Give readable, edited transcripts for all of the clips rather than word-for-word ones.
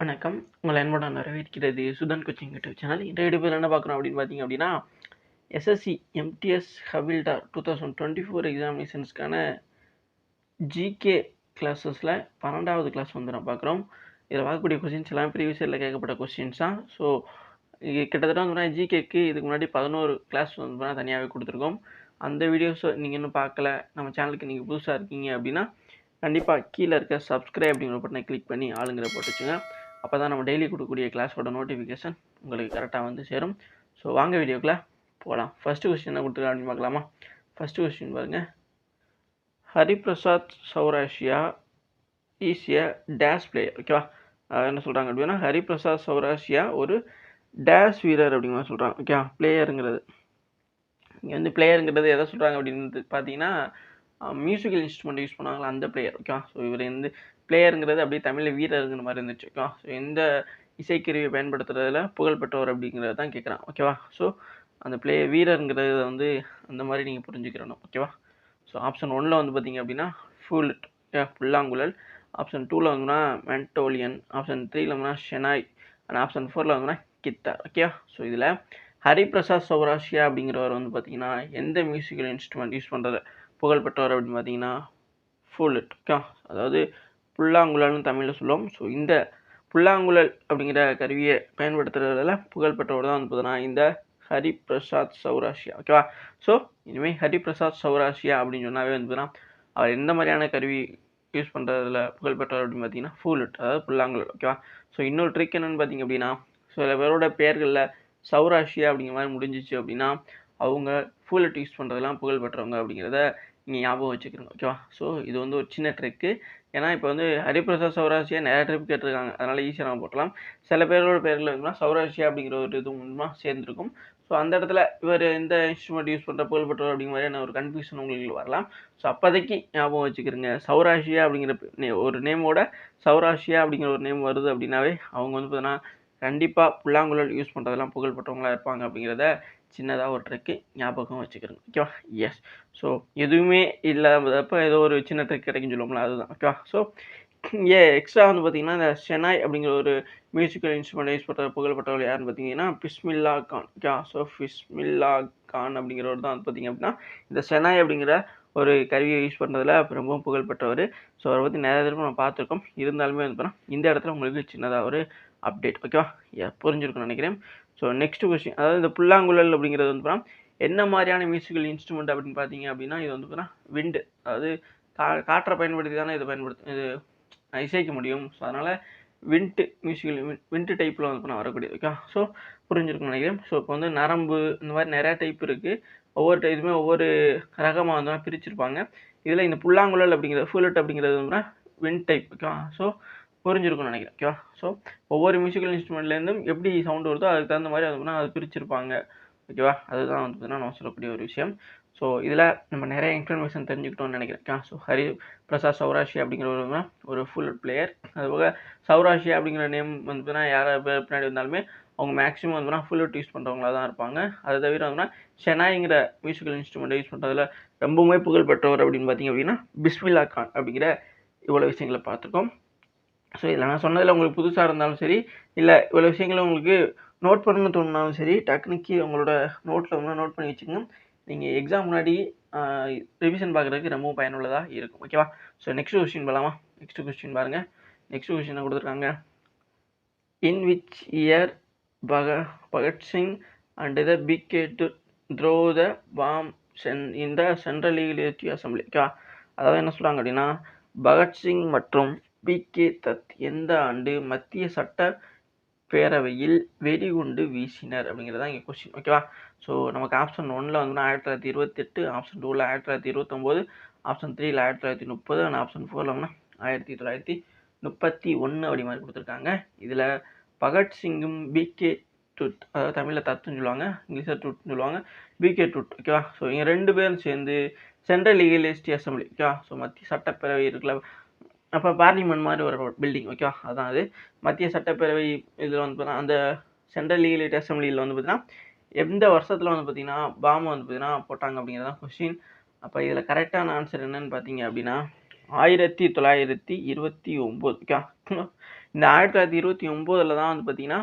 வணக்கம். உங்களை அன்புடன் வரவேற்கிறது சுதன் கோச்சிங் யூடியூப் சேனல். இன்றைய வீடியோவில் என்ன பார்க்குறோம் அப்படின்னு பார்த்தீங்க அப்படின்னா, எஸ்எஸ்சி எம்டிஎஸ் ஹவில்டார் 2024 எக்ஸாமினேஷன்ஸ்க்கான ஜிகே கிளாஸஸில் 12வது கிளாஸ் வந்து நம்ம பார்க்குறோம். இதில் பார்க்கக்கூடிய கொஸ்டின்ஸ் எல்லாம் ப்ரீவியஸ் இயரில் கேட்கப்பட்ட கொஸ்டின்ஸ் தான். ஸோ இது கிட்டத்தட்ட வந்து ஜிகேக்கு இதுக்கு முன்னாடி 11 கிளாஸ் வந்து தனியாகவே கொடுத்துருக்கோம். அந்த வீடியோஸை நீங்கள் இன்னும் பார்க்கல, நம்ம சேனலுக்கு நீங்கள் புதுசாக இருக்கீங்க அப்படின்னா கண்டிப்பாக கீழே இருக்க சப்ஸ்கிரைப் அப்படிங்கிற பட்டனை கிளிக் பண்ணி ஆளுங்கிற போட்டு வச்சுங்க. அப்போ தான் நம்ம டெய்லி கொடுக்கக்கூடிய கிளாஸோட நோட்டிஃபிகேஷன் உங்களுக்கு கரெக்டாக வந்து சேரும். ஸோ வாங்க வீடியோக்குள்ளே போகலாம். ஃபஸ்ட்டு கொஸ்டின் என்ன கொடுத்துருக்கா அப்படின்னு பார்க்கலாமா? ஃபஸ்ட்டு கொஸ்டின் பாருங்கள். Hariprasad Chaurasia is a dash player. ஓகேவா, என்ன சொல்கிறாங்க அப்படின்னா, ஹரிபிரசாத் சௌராஷியா ஒரு டேஷ் வீரர் அப்படிங்கிற மாதிரி சொல்கிறாங்க. ஓகேவா, பிளேயருங்கிறது இங்கே வந்து பிளேயருங்கிறது எதை சொல்கிறாங்க அப்படின்னு பார்த்தீங்கன்னா, மியூசிக்கல் இன்ஸ்ட்ருமெண்ட் யூஸ் பண்ணுவாங்களா அந்த பிளேயர். ஓகேவா, ஸோ இவர் வந்து பிளேயருங்கிறது அப்படியே தமிழில் வீரருங்கிற மாதிரி இருந்துச்சு. ஓகேவா, ஸோ எந்த இசைக்கருவியை பயன்படுத்துறதுல புகழ்பெற்றவர் அப்படிங்கிறத தான் கேட்குறான். ஓகேவா, ஸோ அந்த வீரருங்கிறத வந்து அந்த மாதிரி நீங்கள் புரிஞ்சுக்கிறணும். ஓகேவா, ஸோ ஆப்ஷன் 1ல் வந்து பார்த்தீங்க அப்படின்னா ஃப்ளூட், புல்லாங்குழல். ஆப்ஷன் 2ல் வந்துன்னா மென்டோலியன். ஆப்ஷன் 3ல் வந்துன்னா ஷெனாய். அண்ட் ஆப்ஷன் 4ல் வந்துன்னா கித்தார். ஓகேவா, ஸோ இதில் ஹரிபிரசாத் சௌராஷியா அப்படிங்கிறவர் வந்து பார்த்தீங்கன்னா எந்த மியூசிக்கல் இன்ஸ்ட்ருமெண்ட் யூஸ் பண்ணுறது புகழ்பெற்றவர் அப்படின்னு பார்த்தீங்கன்னா ஃப்ளூட். ஓகே, அதாவது புல்லாங்குழல்னு தமிழில் சொல்லுவோம். ஸோ இந்த புல்லாங்குழல் அப்படிங்கிற கருவியை பயன்படுத்துறதுல புகழ்பெற்றவர் தான் வந்து பார்த்தீங்கன்னா இந்த ஹரிபிரசாத் சௌராஷியா. ஓகேவா, ஸோ இனிமேல் ஹரிபிரசாத் சௌராஷியா அப்படின்னு சொன்னாவே வந்து பார்த்தீங்கன்னா அவர் எந்த மாதிரியான கருவி யூஸ் பண்ணுறதுல புகழ்பெற்றவர் அப்படின்னு பார்த்தீங்கன்னா ஃப்ளூட், அதாவது புல்லாங்குழல். ஓகேவா, ஸோ இன்னொரு ட்ரிக் என்னென்னு பார்த்தீங்க அப்படின்னா, சில பேரோட பெயர்களில் சௌராஷியா அப்படிங்கிற மாதிரி முடிஞ்சிச்சு அப்படின்னா அவங்க ஃப்ளூட் யூஸ் பண்ணுறதுலாம் புகழ்பெற்றவங்க அப்படிங்கிறத நீங்கள் ஞாபகம் வச்சுக்கிறோங்க. ஓகேவா, ஸோ இது வந்து ஒரு சின்ன ட்ரிக்கு. ஏன்னா இப்போ வந்து ஹரிபிரசாத் சௌராஷியா நிறையா ட்ரிப் கேட்டிருக்காங்க, அதனால் ஈஸியாக நம்ம போட்டலாம். சில பேரோட பேரில் இருக்குன்னா சௌராஷியா அப்படிங்கிற ஒரு இது மூலமாக சேர்ந்துருக்கும். ஸோ அந்த இடத்துல இவர் எந்த இன்ஸ்ட்ருமெண்ட் யூஸ் பண்ணுற புகழ்பெற்றவர் அப்படிங்கிற மாதிரியான ஒரு கன்ஃபியூஷன் உங்களுக்கு வரலாம். ஸோ அப்போதைக்கு ஞாபகம் வச்சுக்கிறோங்க, சௌராஷியா அப்படிங்கிற ஒரு நேமோட சௌராஷியா அப்படிங்கிற ஒரு நேம் வருது அப்படின்னாவே அவங்க வந்து பார்த்தீங்கன்னா கண்டிப்பாக புல்லாங்குழல் யூஸ் பண்ணுறதெல்லாம் புகழ்பெற்றவங்களாக இருப்பாங்க அப்படிங்கிறத சின்னதாக ஒரு ட்ரிக்கு ஞாபகம் வச்சுக்கிறோங்க. ஓகேவா, எஸ். ஸோ எதுவுமே இல்லாதப்போ ஏதோ ஒரு சின்ன ட்ரிக் கிடைக்குன்னு சொல்லுவோம்ல, அதுதான். ஓகேவா, ஸோ இங்கே எக்ஸ்ட்ரா வந்து பார்த்தீங்கன்னா இந்த ஷெனாய் அப்படிங்கிற ஒரு மியூசிக்கல் இன்ஸ்ட்ருமெண்ட் யூஸ் பண்ணுற புகழ்பெற்றவர் யாருன்னு பார்த்தீங்கன்னா பிஸ்மில்லா கான். ஓகேவா, ஸோ பிஸ்மில்லா கான் அப்படிங்கிறவர் தான் வந்து பார்த்தீங்க அப்படின்னா இந்த ஷெனாய் அப்படிங்கிற ஒரு கருவியை யூஸ் பண்ணுறதுல ரொம்பவும் புகழ்பெற்றவர். ஸோ அவரை பற்றி நிறைய தடவை நம்ம பார்த்துருக்கோம். இருந்தாலுமே வந்து பார்த்தீங்கன்னா இந்த இடத்துல உங்களுக்கு சின்னதாக ஒரு அப்டேட். ஓகேவா, புரிஞ்சிருக்குன்னு நினைக்கிறேன். ஸோ நெக்ஸ்ட் கொஸ்டின், அதாவது இந்த புல்லாங்குழல் அப்படிங்கிறது வந்து என்ன மாதிரியான மியூசிக்கல் இன்ஸ்ட்ருமெண்ட் அப்படின்னு பார்த்தீங்க அப்படின்னா இது வந்து பார்த்தீங்கன்னா விண்டு, அதாவது காற்றை பயன்படுத்தி தானே இது இசைக்க முடியும். ஸோ அதனால் விண்டு டைப்பில் வந்து வரக்கூடியது. ஓகே, ஸோ புரிஞ்சிருக்குன்னு நினைக்கிறேன். ஸோ இப்போ வந்து நரம்பு இந்த மாதிரி நிறையா டைப் இருக்குது. ஒவ்வொரு இதுவுமே ஒவ்வொரு ரகமாக வந்து பிரிச்சிருப்பாங்க. இதில் இந்த புல்லாங்குழல் அப்படிங்கிறது ஃப்ளூட் அப்படிங்கிறது வந்து விண்ட் டைப். ஓகேவா, ஸோ புரிஞ்சிருக்கும்னு நினைக்கிறேன். ஓகேவா, ஸோ ஒவ்வொரு மியூசிக்கல் இன்ஸ்ட்ருமெண்ட்லேருந்தும் எப்படி சவுண்டு வருதோ அதுக்கு தகுந்த மாதிரி அது பிரிச்சிருப்பாங்க. ஓகேவா, அதுதான் வந்து நான் சொல்லக்கூடிய ஒரு விஷயம். ஸோ இதில் நம்ம நிறைய இன்ஃபர்மேஷன் தெரிஞ்சுக்கிட்டோம்னு நினைக்கிறேன். ஸோ ஹரிபிரசாத் சௌராஷியா அப்படிங்கிற ஒரு ஃபுல் பிளேயர். அதுபோக சௌராஷியா அப்படிங்கிற நேம் வந்து யாரை பின்னாடி வந்தாலுமே அவங்க மேக்ஸிமம் வந்து ஃப்ளூட் யூஸ் பண்ணுறவங்களா தான் இருப்பாங்க. அதை தவிர வந்து ஷெனாய்ங்கிற மியூசிக்கல் இன்ஸ்ட்ருமெண்ட்டை யூஸ் பண்ணுறதுல ரொம்பவுமே புகழ்பெற்றவர் அப்படின்னு பார்த்தீங்க அப்படின்னா பிஸ்மில்லா கான் அப்படிங்கிற இவ்வளோ விஷயங்களை பார்த்துருக்கோம். ஸோ இதில் நான் சொன்னதில் உங்களுக்கு புதுசாக இருந்தாலும் சரி, இல்லை இவ்வளோ விஷயங்களும் உங்களுக்கு நோட் பண்ணணும்னு தோணுனாலும் சரி, டக்குனுக்கு உங்களோட நோட்டில் நோட் பண்ணி வச்சுக்கோங்க. நீங்கள் எக்ஸாம் முன்னாடி ரிவிஷன் பார்க்குறதுக்கு ரொம்பவும் பயனுள்ளதாக இருக்கும். ஓகேவா, ஸோ நெக்ஸ்ட் கொஸ்டின் போகலாமா? நெக்ஸ்ட் கொஸ்டின் பாருங்கள். நெக்ஸ்ட் கொஸ்டின் கொடுத்துருக்காங்க. In which year Bhagat Singh and the pick to throw the bomb in the central legislative assembly. ஓகேவா, அதாவது என்ன சொல்கிறாங்க அப்படின்னா, பகத்சிங் மற்றும் பி.கே. தத் எந்த ஆண்டு மத்திய சட்ட பேரவையில் வெடிகுண்டு வீசினர் அப்படிங்கிறதா இங்கே கொஸ்டின். ஓகேவா, ஸோ நமக்கு ஆப்ஷன் 1ல் வந்து 1928, ஆப்ஷன் 2ல் 1929, ஆப்ஷன் 3ல் 1930 அண்ட் ஆப்ஷன் 4ல் வந்து 1931 அப்படி மாதிரி கொடுத்துருக்காங்க. இதில் பகத்சிங்கும் பி.கே. டுட், அதாவது தமிழில் தத்துன்னு சொல்லுவாங்க, இங்கிலீஷில் டுட்னு சொல்லுவாங்க, பி.கே. டுட். ஓகேவா, ஸோ இங்கே 2 பேரும் சேர்ந்து சென்ட்ரல் லெஜிஸ்லேட்டிவ் அசம்பிளி. ஓகேவா, ஸோ மத்திய சட்டப்பேரவை இருக்குல்ல, அப்போ பார்லிமெண்ட் மாதிரி ஒரு பில்டிங். ஓகேவா, அதான் அது மத்திய சட்டப்பேரவை. இதில் வந்து பார்த்தீங்கன்னா அந்த சென்ட்ரல் லெஜிஸ்லேட்டிவ் அசம்பிளியில் வந்து பார்த்தீங்கன்னா எந்த வருஷத்தில் வந்து பார்த்தீங்கன்னா பாம்பு வந்து பார்த்தீங்கன்னா போட்டாங்க அப்படிங்கிறதான் கொஸ்டின். அப்போ இதில் கரெக்டான ஆன்சர் என்னன்னு பார்த்தீங்க அப்படின்னா 1929 ஓகே. இந்த 1929 தான் வந்து பார்த்தீங்கன்னா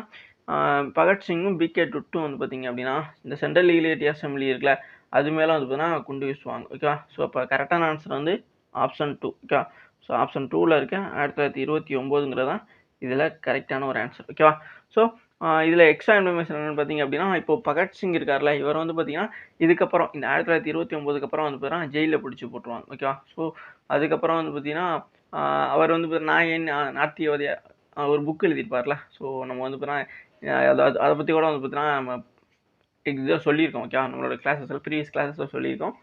பகத்சிங்கும் பிகே டுட்டும் வந்து பார்த்தீங்க அப்படின்னா இந்த சென்ட்ரல் லீகிலேட்டிவ் அசம்பிளி இருக்குல்ல அது மேலே வந்து பார்த்தீங்கன்னா குண்டு வீசுவாங்க ஓகேவா. ஸோ அப்போ கரெக்டான ஆன்சர் வந்து ஆப்ஷன் 2 ஓகேவா. ஸோ ஆப்ஷன் 2ல் இருக்க 1929 தான் இதில் கரெக்டான ஒரு ஆன்சர் ஓகேவா. ஸோ இதில் எக்ஸ்ட்ரா இன்ஃபர்மேஷன் என்னென்னு பார்த்தீங்க அப்படின்னா இப்போ பகத்சிங் இருக்கார்ல இவர் வந்து பார்த்தீங்கன்னா இதுக்கப்புறம் இந்த 1929 அப்புறம் வந்து பார்த்தீங்கன்னா ஜெயிலில் பிடிச்சி போட்டுருவாங்க ஓகேவா. ஸோ அதுக்கப்புறம் வந்து பார்த்தீங்கன்னா அவர் வந்து நான் ஏன் நாத்தியவாதியா ஒரு புக் எழுதியிருப்பார்ல. ஸோ நம்ம வந்து பார்த்தீங்கன்னா அதை பற்றி கூட வந்து பார்த்தீங்கன்னா நம்ம இதாக சொல்லியிருக்கோம் ஓகேவா. நம்மளோட கிளாஸஸில் ப்ரீவியஸ் கிளாஸஸில் சொல்லியிருக்கோம்.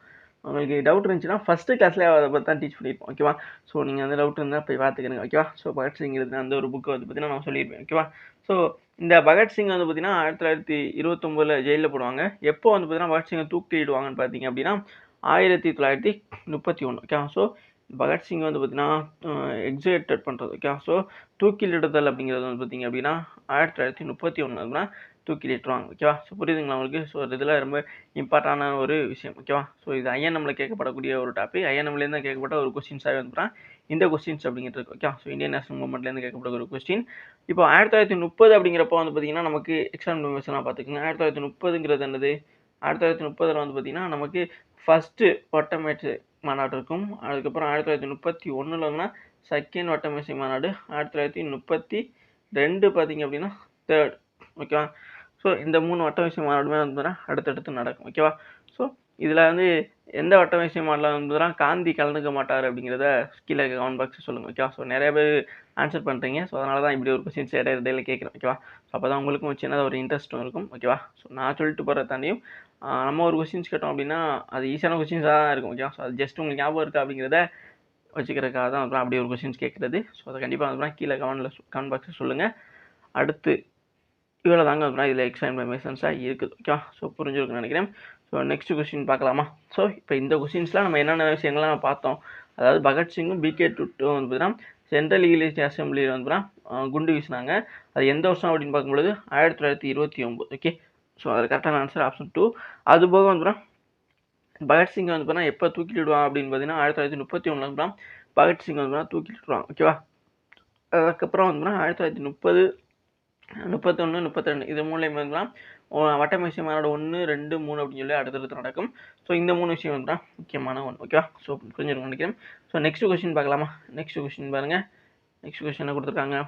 உங்களுக்கு டவுட் இருந்துச்சுன்னா ஃபஸ்ட்டு கிளாஸ்லேயே அதை பற்றி தான் டீச் பண்ணியிருப்போம் ஓகேவா. ஸோ நீங்கள் அந்த டவுட் இருந்தால் போய் பார்த்துக்கிறீங்க ஓகேவா. ஸோ பகத்சிங் அந்த ஒரு புக்கை வந்து பார்த்தீங்கன்னா நான் சொல்லியிருப்பேன் ஓகேவா. ஸோ இந்த பகத்சிங் வந்து பார்த்தீங்கன்னா 1929 ஜெயிலில் போடுவாங்க. எப்போ வந்து பார்த்தீங்கன்னா பகத்சிங்கை தூக்கிடுவாங்கன்னு பார்த்தீங்க அப்படின்னா 1931 ஓகேவா. ஸோ பகத்சிங் வந்து பார்த்தீங்கன்னா எக்ஸிக்யூட் பண்ணுறது ஓகேவா. ஸோ தூக்கிலிடுதல் அப்படிங்கிறது வந்து பார்த்தீங்க அப்படின்னா 1931 தூக்கிலிட்டுருவாங்க ஓகேவா. ஸோ புரியுதுங்களா உங்களுக்கு. ஸோ இதில் ரொம்ப இம்பார்ட்டான ஒரு விஷயம் ஓகேவா. ஸோ இது ஐஎன்எம்மில் கேட்கப்படக்கூடிய ஒரு டாபிக். ஐஎன்எம்லேருந்து கேட்கப்பட்ட ஒரு கொஸ்டின்ஸாகவே வந்துடுறேன் இந்த கொஸ்டின்ஸ் அப்படிங்கிறது ஓகே. ஸோ இந்தியன் நேஷனல் மூவ்மெண்ட்லேருந்து கேட்கப்பட்ட ஒரு கொஸ்டின். இப்போ 1930 அப்படிங்கிறப்போ வந்து பார்த்தீங்கன்னா நமக்கு எக்ஸாம் இன்ஃபர்மேஷனாக பார்த்துக்கோங்க. 1930ங்கிறது என்னது 1930 வந்து பார்த்தீங்கன்னா நமக்கு ஃபஸ்ட்டு வட்டமேசை மாநாடு இருக்கும். அதுக்கப்புறம் 1931 வந்து செகண்ட் வட்டமேசை மாநாடு. 1932 பார்த்தீங்க அப்படின்னா தேர்ட் ஓகேவா. ஸோ இந்த 3 வட்டமேசை மாநாடுமே வந்து அடுத்தடுத்து நடக்கும் ஓகேவா. ஸோ இதில் வந்து எந்த வட்டமேசை மாநாட்டில் வந்து காந்தி கலந்துக்க மாட்டார் அப்படிங்கிறத கீழே கமெண்ட் பாக்ஸ் சொல்லுங்கள் ஓகேவா. ஸோ நிறைய பேர் ஆன்சர் பண்ணுறீங்க. ஸோ அதனால தான் இப்படி ஒரு கொஸ்டின்ஸ் இடையில கேட்குறேன் ஓகேவா. ஸோ அப்போ தான் உங்களுக்கும் சின்னதாக ஒரு இன்ட்ரெஸ்ட்டும் இருக்கும் ஓகேவா. ஸோ நான் சொல்லிட்டு போகிற தாண்டியும் நம்ம ஒரு கொஸ்டின்ஸ் கேட்டோம் அப்படின்னா அது ஈஸியான கொஸ்டின்ஸாக தான் இருக்கும் ஓகேவா. ஸோ அது ஜஸ்ட் உங்களுக்கு ஞாபகம் இருக்கா அப்படிங்கிறத வச்சுக்கிறதுக்காக தான் அப்புறம் அப்படி ஒரு கொஸ்டின்ஸ் கேட்குறது. ஸோ அதை கண்டிப்பாக வந்து கீழே கமெண்ட் பாக்ஸில் சொல்லுங்கள். அடுத்து இவ்வளோ தாங்க வந்து இதில் எக்ஸ்ட்ரா இன்ஃபர்மேஷன்ஸாக இருக்குது ஓகேவா. ஸோ புரிஞ்சுருக்குன்னு நினைக்கிறேன். ஸோ நெக்ஸ்ட் கொஸ்டின் பார்க்கலாமா. ஸோ இப்போ இந்த கொஸ்டின்ஸ்லாம் நம்ம என்னென்ன விஷயங்கள்லாம் பார்த்தோம். அதாவது பகத்சிங்கும் பிகே டுட்டும் வந்து பார்த்தீங்கன்னா சென்ட்ரல் லீகிலேட்டிவ் அசம்பிளியில் வந்து பார்த்தீங்கன்னா குண்டு வீசினாங்க. அது எந்த வருஷம் அப்படின்னு பார்க்கும்பொழுது 1929 ஓகே. ஸோ அது கரெக்டான ஆன்சர் ஆப்ஷன் 2. அதுபோக வந்து பகத்சிங் வந்து பார்த்தீங்கன்னா எப்போ தூக்கிலிடுவாங்க அப்படின்னு பார்த்தீங்கன்னா 1931 வந்து பகத்சிங் வந்து தூக்கிலிட்டுருவாங்க ஓகேவா. அதுக்கப்புறம் வந்து 1930 31 32 இது மூலியமாக இருந்தால் வட்டமேசை மாநாடு 1 2 3 அப்படின்னு சொல்லி அடுத்தடுத்து நடக்கும். ஸோ இந்த 3 விஷயம் வந்து முக்கியமான ஒன்று ஓகேவா. ஸோ கொஞ்சம் நினைக்கிறேன். ஸோ நெக்ஸ்ட் கொஸ்டின் பார்க்கலாமா. நெக்ஸ்ட் கொஸ்டின் பாருங்கள். நெக்ஸ்ட் கொஸ்டின் என்ன கொடுத்துருக்காங்க.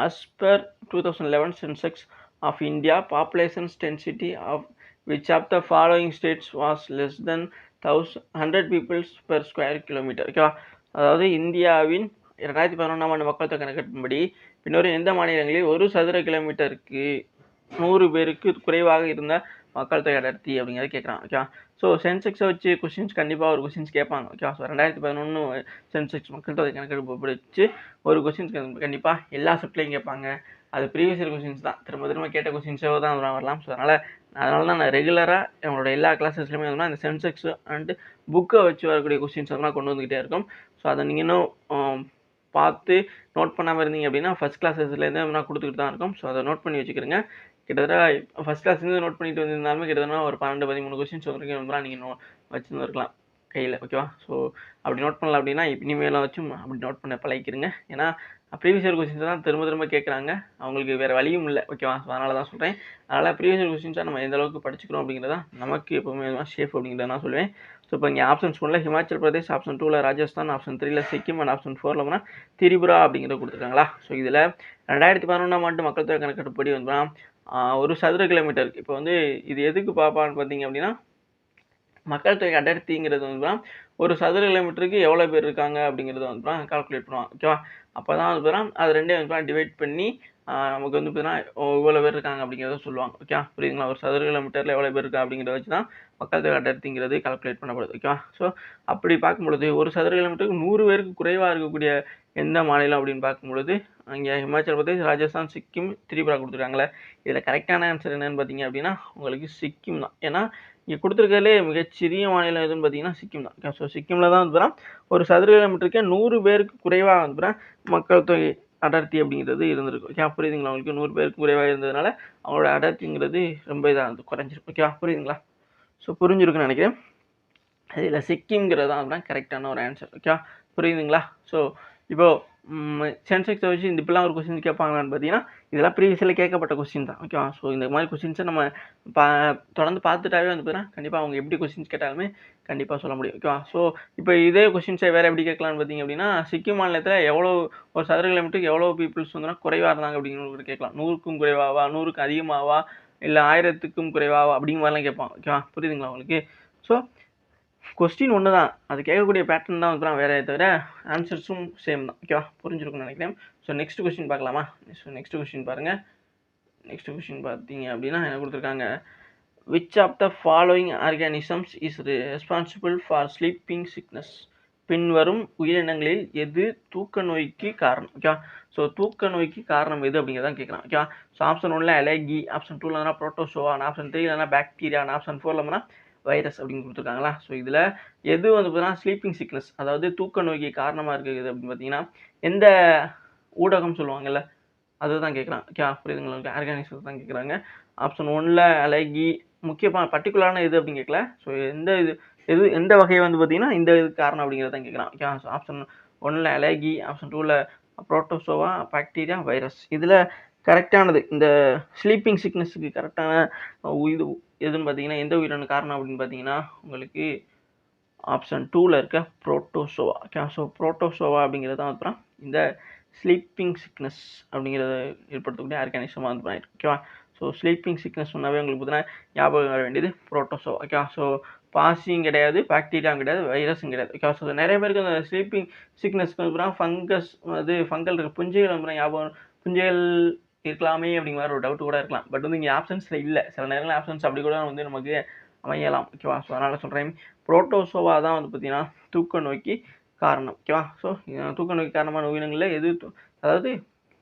As per 2011 census of India populations density of which of the following states was less than 100 peoples per square kilometre ஓகேவா. அதாவது இந்தியாவின் 2011ஆம் ஆண்டு மக்கள் தொகை கணக்கெடுப்பின்படி பின்னரும் எந்த மாநிலங்களில் 1 சதுர கிலோமீட்டருக்கு 100 பேருக்கு குறைவாக இருந்த மக்கள் தொகை அடர்த்தி அப்படிங்கிறத கேட்குறான் ஓகேவா. ஸோ சென்செக்ஸை வச்சு கொஸ்டின்ஸ் கண்டிப்பாக ஒரு கொஸ்டின்ஸ் கேட்பாங்க ஓகேவா. ஸோ 2011 சென்செக்ஸ் மக்கள் தொகை கணக்கெடுப்பு படிச்சு ஒரு கொஸ்டின்ஸ் கண்டிப்பாக எல்லா சப்ளையும் கேட்பாங்க. அது ப்ரீவியஸ் இயர் கொஸ்டின்ஸ் தான் திரும்ப திரும்ப கேட்ட கொஸ்டின்ஸோ தான் வரலாம். ஸோ அதனால தான் நான் ரெகுலராக என்னோட எல்லா கிளாஸஸ்லையுமே வந்து இந்த சென்செக்ஸ் அண்ட் புக்கை வச்சு வரக்கூடிய கொஸ்டின்ஸ் அதெல்லாம் கொண்டு வந்துக்கிட்டே இருக்கும். ஸோ அதை நீங்கள் இன்னும் பார்த்து நோட் பண்ணாமல் இருந்தீங்க அப்படின்னா ஃபஸ்ட் கிளாஸஸ்லேருந்து நான் கொடுத்துக்கிட்டு தான் இருக்கும். ஸோ அதை நோட் பண்ணி வச்சுக்கிறேங்க. கிட்டத்தட்ட ஃபஸ்ட் கிளாஸ்லேருந்து நோட் பண்ணிட்டு வந்திருந்தாலுமே கிட்டத்தட்ட ஒரு 12-13 கொஸ்டின்ஸ் வரைக்கும் நீங்கள் வச்சுருந்துருக்கலாம் கையில் ஓகேவா. ஸோ அப்படி நோட் பண்ணல அப்படின்னா இனிமேலாம் வச்சும் அப்படி நோட் பண்ண பழகிக்கிறேங்க. ஏன்னா ப்ரீவியஸ் இயர் கொஸ்டின்ஸ் தான் திரும்ப கேட்குறாங்க. அவங்களுக்கு வேறு வழியும் இல்லை ஓகேவா. ஸோ அதனால தான் சொல்கிறேன். அதனால் ப்ரீவியஸ் இயர் கொஸ்டின்ஸாக நம்ம எந்த அளவுக்கு படிச்சுக்கிறோம் அப்படிங்கிறதா நமக்கு எப்போவுமே சேஃப் அப்படிங்கிறத நான் சொல்லுவேன். ஸோ இப்போ இங்கே ஆப்ஷன்ஸ் ஒன்றில் ஹிமாச்சல் பிரதேஷ், ஆப்ஷன் 2ல் ராஜஸ்தான், ஆப்ஷன் 3ல் சிக்கிம் அண்ட் ஆப்ஷன் 4ல் வந்து திரிபுரா அப்படிங்கிறத கொடுத்துருக்காங்களா. ஸோ இதில் 2011ஆம் ஆண்டு மக்கள் தொகை கணக்கெடுப்படி வந்து ஒரு சதுர கிலோமீட்டருக்கு இப்போ வந்து இது எதுக்கு பார்ப்பான்னு பார்த்தீங்க அப்படின்னா மக்கள் தொகை அடர்த்திங்கிறது வந்து ஒரு சதுர கிலோமீட்டருக்கு எவ்வளோ பேர் இருக்காங்க அப்படிங்கிறத வந்து கால்குலேட் பண்ணுவாங்க ஓகேவா. அப்போ தான் வந்து அது ரெண்டே வந்து டிவைட் பண்ணி நமக்கு வந்து பார்த்தீங்கன்னா இவ்வளோ பேர் இருக்காங்க அப்படிங்கிறத சொல்லுவாங்க ஓகே. புரியுதுங்களா. ஒரு சதுர கிலோமீட்டரில் எவ்வளோ பேர் இருக்கா அப்படிங்கிறத வச்சு தான் மக்கள் தொகை அடர்த்திங்கிறது கால்குலேட் பண்ணப்படுது ஓகேவா. ஸோ அப்படி பார்க்கும்பொழுது ஒரு சதுர கிலோமீட்டருக்கு 100 பேருக்கு குறைவாக இருக்கக்கூடிய எந்த மாநிலம் அப்படின்னு பார்க்கும்பொழுது அங்கே ஹிமாச்சல் பிரதேஷ், ராஜஸ்தான், சிக்கிம், திரிபுரா கொடுத்துருக்காங்களே. இதில் கரெக்டான ஆன்சர் என்னென்னு பார்த்தீங்க அப்படின்னா உங்களுக்கு சிக்கிம் தான். ஏன்னா இங்கே கொடுத்துருக்கலே மிகச்சிறிய மாநிலம் எதுன்னு பார்த்தீங்கன்னா சிக்கிம் தான். ஸோ சிக்கிமில் தான் வந்து ஒரு சதுர கிலோமீட்டருக்கே 100 பேருக்கு குறைவாக வந்து மக்கள் தொகை அடர்த்தி அப்படிங்கிறது இருந்திருக்கு ஓகே. புரியுதுங்களா உங்களுக்கு. 100 பேருக்கு குறைவாக இருந்ததுனால அவங்களோட அடர்த்திங்கிறது ரொம்ப இதாக இருந்து குறைஞ்சிருக்கு ஓகே. புரியுதுங்களா. ஸோ புரிஞ்சிருக்குன்னு நினைக்கிறேன். இதில் சிக்கிம்ங்கிறது தான் கரெக்டான ஒரு ஆன்சர் ஓகே. புரியுதுங்களா? ஸோ இப்போ சென்செக்ஸை வச்சு இந்த இப்படிலாம் ஒரு கொஸ்டின் கேட்பாங்களான்னு பார்த்தீங்கன்னா இதெல்லாம் ப்ரீவியஸில் கேட்கப்பட்ட கொஸ்டின் தான். ஓகேவா? ஸோ இந்த மாதிரி கொஸ்டின்ஸை நம்ம தொடர்ந்து பார்த்துட்டாவே வந்து பார்த்தீங்கன்னா கண்டிப்பாக அவங்க எப்படி கொஸ்டின்ஸ் கேட்டாலுமே கண்டிப்பாக சொல்ல முடியும். ஓகேவா? ஸோ இப்போ இதே கொஸ்டின்ஸை வேறு எப்படி கேட்கலான்னு பார்த்தீங்க அப்படின்னா சிக்கிம் மாநிலத்தில் எவ்வளோ ஒரு சதுர கிலோமீட்டருக்கு எவ்வளோ பீப்புள்ஸ் வந்து குறைவாக இருந்தாங்க அப்படிங்கிறது கேட்கலாம். 100க்கும் குறைவாவா, 100க்கு அதிகமாவா, இல்லை 1000க்கும் குறைவாவா அப்படிங்கிற மாதிரிலாம் கேட்பான். ஓகேவா? புரியுதுங்களா உங்களுக்கு? ஸோ கொஸ்டின் ஒன்று தான், அது கேட்கக்கூடிய பேட்டர்ன் தான் வந்து வேறு தவிர ஆன்சர்ஸும் சேம் தான். ஓகேவா? புரிஞ்சிருக்கும்னு நினைக்கிறேன். ஸோ நெக்ஸ்ட் கொஸ்டின் பார்க்கலாமா? ஸோ நெக்ஸ்ட் கொஸ்டின் பாருங்கள். நெக்ஸ்ட் கொஸ்டின் பார்த்தீங்க அப்படின்னா என்ன கொடுத்துருக்காங்க, which of the following organisms is responsible for sleeping sickness? பின்வரும் உயிரினங்களில் எது தூக்க நோய்க்கு காரணம்? ஓகேவா? ஸோ தூக்க நோய்க்கு காரணம் எது அப்படிங்கிறதான் கேட்குறான். ஓகேவா? ஸோ ஆப்ஷன் 1ல் அலர்ஜி, ஆப்ஷன் 2ல் வந்து புரோட்டோசோவா, ஆப்ஷன் 3ல் வந்து பாக்டீரியா, ஆப்ஷன் 4ல் வந்து வைரஸ் அப்படின்னு கொடுத்துருக்காங்களா? ஸோ இதில் எது வந்து பார்த்தீங்கன்னா ஸ்லீப்பிங் சிக்னஸ், அதாவது தூக்க நோய்க்கு காரணமாக இருக்குது அப்படின்னு பார்த்தீங்கன்னா எந்த ஊடகம் சொல்லுவாங்கல்ல அதுதான் கேட்குறான். ஓகே புரியுதுங்களா? ஆர்கானிசம் தான் கேட்குறாங்க. ஆப்ஷன் 1ல் அலர்ஜி, முக்கியமாக பர்டிகுலரான இது அப்படின்னு கேட்கல. ஸோ எந்த வகையை வந்து பார்த்தீங்கன்னா இந்த இது காரணம் அப்படிங்கிறத தான் கேட்குறான். ஓகே ஸோ ஆப்ஷன் 1ல் அலர்ஜி, ஆப்ஷன் 2ல் புரோட்டோசோவா, பாக்டீரியா, வைரஸ். இதில் கரெக்டானது இந்த ஸ்லீப்பிங் சிக்னஸுக்கு கரெக்டான இது எதுன்னு பார்த்தீங்கன்னா எந்த உயிரின காரணம் அப்படின்னு பார்த்தீங்கன்னா உங்களுக்கு ஆப்ஷன் 2ல் இருக்க புரோட்டோசோவா. ஓகே ஸோ புரோட்டோசோவா அப்படிங்கிறது தான் வந்து இந்த ஸ்லீப்பிங் சிக்னஸ் அப்படிங்கிறத ஏற்படுத்தக்கூடிய ஆர்கானிசமாக வந்து பண்ணிட்டு. ஓகேவா? ஸோ ஸ்லீப்பிங் சிக்னஸ் சொன்னாவே உங்களுக்கு பார்த்தீங்கன்னா ஞாபகம் வர வேண்டியது புரோட்டோசோவா. ஓகேவா? ஸோ பாசியும் கிடையாது, பாக்டீரியாவும் கிடையாது, வைரஸும் கிடையாது. ஓகேவா? ஸோ நிறைய பேருக்கு அந்த ஸ்லீப்பிங் சிக்னஸ்க்கு வந்து ஃபங்கஸ் அது ஃபங்கல் இருக்க புஞ்சைகள் வந்து ஞாபகம், புஞ்சைகள் இருக்கலாமே அப்படிங்கிற மாதிரி ஒரு டவுட் கூட இருக்கலாம். பட் வந்து இங்கே ஆப்ஷன்ஸில் இல்லை. சில நேரங்கள் ஆப்ஷன்ஸ் அப்படி கூட வந்து நமக்கு அமையலாம். ஓகேவா? ஸோ அதனால் சொல்கிறேன் புரோட்டோசோவா தான் வந்து பார்த்தீங்கன்னா தூக்க நோய்க்கு காரணம். ஓகேவா? ஸோ தூக்க நோய்க்கு காரணமான உயிரினங்களில் எது அதாவது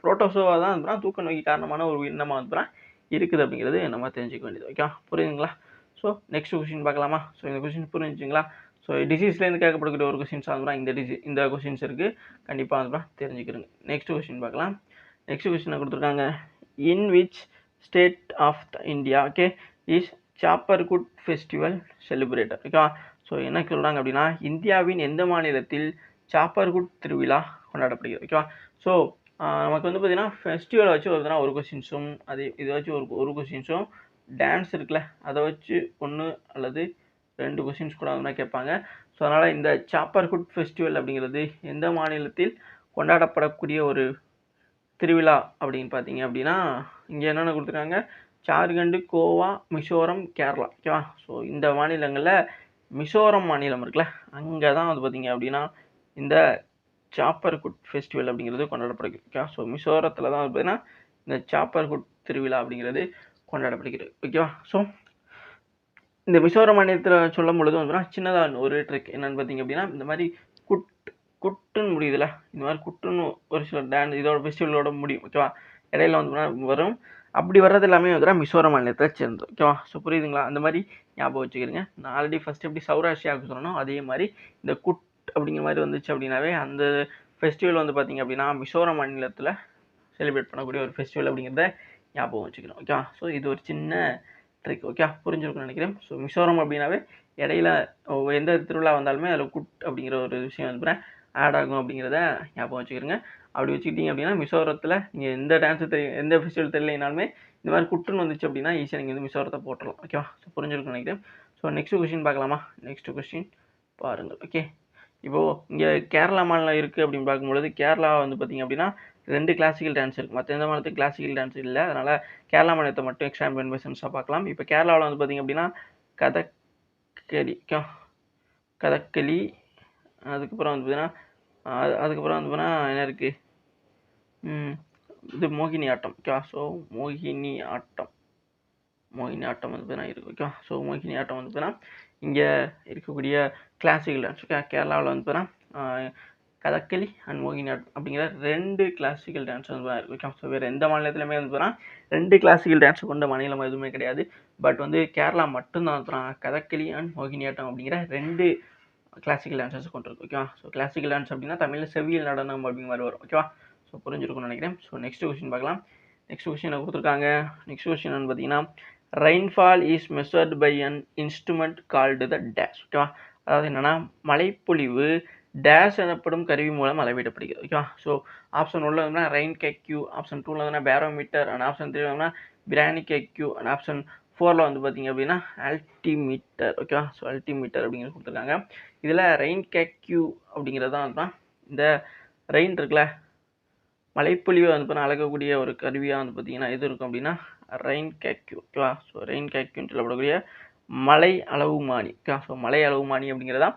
புரோட்டோசோவா தான் வந்து தூக்க நோய்க்கு காரணமான ஒரு உயிரினமாக வந்து இருக்குது அப்படிங்கிறது நம்ம தெரிஞ்சுக்க வேண்டியது. ஓகேவா? புரியுதுங்களா? ஸோ நெக்ஸ்ட் கொஸ்டின் பார்க்கலாமா? ஸோ இந்த கொஸ்டின் புரிஞ்சுங்களா? ஸோ டிசீஸ்லேருந்து கேட்கப்படக்கூடிய ஒரு கொஸ்டின்ஸ் வந்து இந்த கொஸ்டின்ஸ் இருக்குது, கண்டிப்பாக வந்து தெரிஞ்சுக்கிறேங்க. நெக்ஸ்ட் கொஸ்டின் பார்க்கலாம். நெக்ஸ்ட் கொஸ்டின் கொடுத்துருக்காங்க, in which state of the India okay is Chapcharkut festival celebrated? ஓகேவா? ஸோ என்ன சொல்கிறாங்க அப்படின்னா இந்தியாவின் எந்த மாநிலத்தில் சாப்பர்குட் திருவிழா கொண்டாடப்படுகிறது? ஓகேவா? ஸோ நமக்கு வந்து பார்த்தீங்கன்னா ஃபெஸ்டிவலை வச்சு ஒரு கொஸ்டின்ஸும் அது இதை வச்சு ஒரு கொஸ்டின்ஸும் டான்ஸ் இருக்குல்ல அதை வச்சு 1 அல்லது 2 கொஸ்டின்ஸ் கூட வந்து கேட்பாங்க. ஸோ அதனால் இந்த சாப்பர்குட் ஃபெஸ்டிவல் அப்படிங்கிறது எந்த மாநிலத்தில் கொண்டாடப்படக்கூடிய ஒரு திருவிழா அப்படின்னு பார்த்தீங்க அப்படின்னா இங்கே என்னென்ன கொடுத்துருக்காங்க, ஜார்க்கண்டு, கோவா, மிசோரம், கேரளா. ஓகேவா? ஸோ இந்த மாநிலங்களில் மிசோரம் மாநிலம் இருக்குல்ல அங்கே தான் வந்து பார்த்தீங்க அப்படின்னா இந்த சாப்பர்குட் ஃபெஸ்டிவல் அப்படிங்கிறது கொண்டாடப்படுகிறது. ஓகேவா? ஸோ மிசோரத்தில் தான் பார்த்தீங்கன்னா இந்த சாப்பர்குட் திருவிழா அப்படிங்கிறது கொண்டாடப்படுகிறது. ஓகேவா? ஸோ இந்த மிசோரம் மாநிலத்தில் சொல்லும் பொழுது வந்து சின்னதாக ஒரு ட்ரிக் என்னென்னு பார்த்தீங்க அப்படின்னா இந்த மாதிரி குட்டுன்னு முடியுதுல, இந்த மாதிரி குட்டுன்னு ஒரு சில டான்ஸ் இதோட ஃபெஸ்டிவலோட முடியும். ஓகேவா? இடையில வந்து வரும். அப்படி வர்றது எல்லாமே வந்து மிசோரம் மாநிலத்தை சேர்ந்தது. ஓகேவா? ஸோ புரியுதுங்களா? அந்த மாதிரி ஞாபகம் வச்சுக்கிறீங்க. நான் ஆல்ரெடி ஃபஸ்ட் எப்படி சௌராஷ்டிராவுக்கு சொன்னோம் அதே மாதிரி இந்த குட் அப்படிங்கிற மாதிரி வந்துச்சு அப்படின்னாவே அந்த ஃபெஸ்டிவல் வந்து பார்த்தீங்க அப்படின்னா மிசோரம் மாநிலத்தில் செலிப்ரேட் பண்ணக்கூடிய ஒரு ஃபெஸ்டிவல் அப்படிங்கிறத ஞாபகம் வச்சுக்கணும். ஓகேவா? ஸோ இது ஒரு சின்ன ட்ரிக். ஓகே புரிஞ்சிருக்குன்னு நினைக்கிறேன். ஸோ மிசோரம் அப்படின்னாவே இடையில எந்த திருவிழா வந்தாலுமே அதில் குட் அப்படிங்கிற ஒரு விஷயம் வந்து ஆட் ஆகும் அப்படிங்கிறத ஞாபகம் வச்சுக்கிறேங்க. அப்படி வச்சுக்கிட்டீங்க அப்படின்னா மிசோரத்தில் நீங்கள் எந்த டான்ஸு தெரியும் எந்த ஃபெஸ்டிவல் தெரியலைனாலுமே இந்த மாதிரி குட்டுன்னு வந்துச்சு அப்படின்னா ஈஸியாக நீங்கள் வந்து மிசோரத்தை போட்டுடலாம். ஓகேவா? ஸோ புரிஞ்சிருக்குன்னு நினைக்கிறேன். ஸோ நெக்ஸ்ட் கொஸ்டின் பார்க்கலாமா? நெக்ஸ்ட் கொஸ்டின் பாருங்கள். ஓகே இப்போது இங்கே கேரளா மாநிலம் இருக்குது அப்படின்னு பார்க்கும்பொழுது கேரளா வந்து பார்த்திங்க அப்படின்னா 2 கிளாசிக்கல் டான்ஸ் இருக்குது. மற்ற எந்த மாநிலத்துக்கு கிளாசிக்கல் டான்ஸ் இல்லை. அதனால் கேரளா மாநிலத்தை மட்டும் எக்ஸ்ட்ரா இன்ஃபர்மேஷன்ஸாக பார்க்கலாம். இப்போ கேரளாவில் வந்து பார்த்திங்க அப்படின்னா கதக்களி அதுக்கப்புறம் வந்து பார்த்தீங்கன்னா என்ன இருக்குது இது மோகினி ஆட்டம். ஓகேவா? ஸோ மோகினி ஆட்டம் வந்து பார்த்தீங்கன்னா இருக்குது. ஓகேவா? ஸோ மோகினி ஆட்டம் வந்து பார்த்தீங்கன்னா இங்கே இருக்கக்கூடிய கிளாசிக்கல் டான்ஸ். ஓகே கேரளாவில் வந்து பார்த்தீங்கன்னா கதக்களி அண்ட் மோகினி ஆட்டம் அப்படிங்கிற 2 கிளாசிக்கல் டான்ஸ் வந்து இருக்குது. ஓகே ஸோ வேறு எந்த மாநிலத்துலையுமே வந்து பார்த்தீங்கன்னா 2 கிளாசிக்கல் டான்ஸ் கொண்ட மாநிலம் எதுவுமே கிடையாது. பட் வந்து கேரளா மட்டும்தான் வந்து கதக்களி அண்ட் மோகினி ஆட்டம் அப்படிங்கிற 2 கிளாசிக்கல் டான்ஸஸ் கொண்டிருக்கு. ஓகேவா? ஸோ கிளாசிக்கல் டான்ஸ் அப்படின்னா தமிழில் செவ்வியல் நடனம் அப்படிங்கிற மாதிரி வரும். ஓகேவா? ஸோ புரிஞ்சிருக்கும்னு நினைக்கிறேன். ஸோ நெக்ஸ்ட் கொஸ்டின் பார்க்கலாம். நெக்ஸ்ட் கொஸ்டின் கொடுத்துருக்காங்க. நெக்ஸ்ட் கொஸ்டின் வந்து பார்த்தீங்கன்னா rainfall is measured by an instrument called the dash. ஓகேவா? அதாவது என்னென்னா மழைப்பொழிவு டேஷ் எனப்படும் கருவி மூலம் அளவிடப்படுகிறது. ஓகேவா? ஸோ ஆப்ஷன் 1ல வந்து ரெயின் கேக்யூ, ஆப்ஷன் 2ல வந்து பேரோமீட்டர் அண்ட் ஆப்ஷன் 3ல வந்து பிரானிக் கேக்யூ அண்ட் ஆப்ஷன் 4ல வந்து பார்த்தீங்க அப்படின்னா அல்டிமீட்டர். ஓகேவா? ஸோ அல்டிமீட்டர் அப்படிங்கிறது கொடுத்துருக்காங்க. இதில் ரெயின் கேக்யூ அப்படிங்கிறது தான் இந்த ரெயின் இருக்குல்ல, மழைப்பொழிவை வந்து பார்த்தீங்கன்னா அளக்கக்கூடிய ஒரு கருவியாக வந்து பார்த்தீங்கன்னா எது இருக்கும் அப்படின்னா ரெயின் கேக்யூ. ஓகேவா? ஸோ ரெயின் கேக்யூன்னு சொல்லப்படக்கூடிய மழை அளவுமானி. ஓகேவா? ஸோ மழை அளவுமானி அப்படிங்கிறதா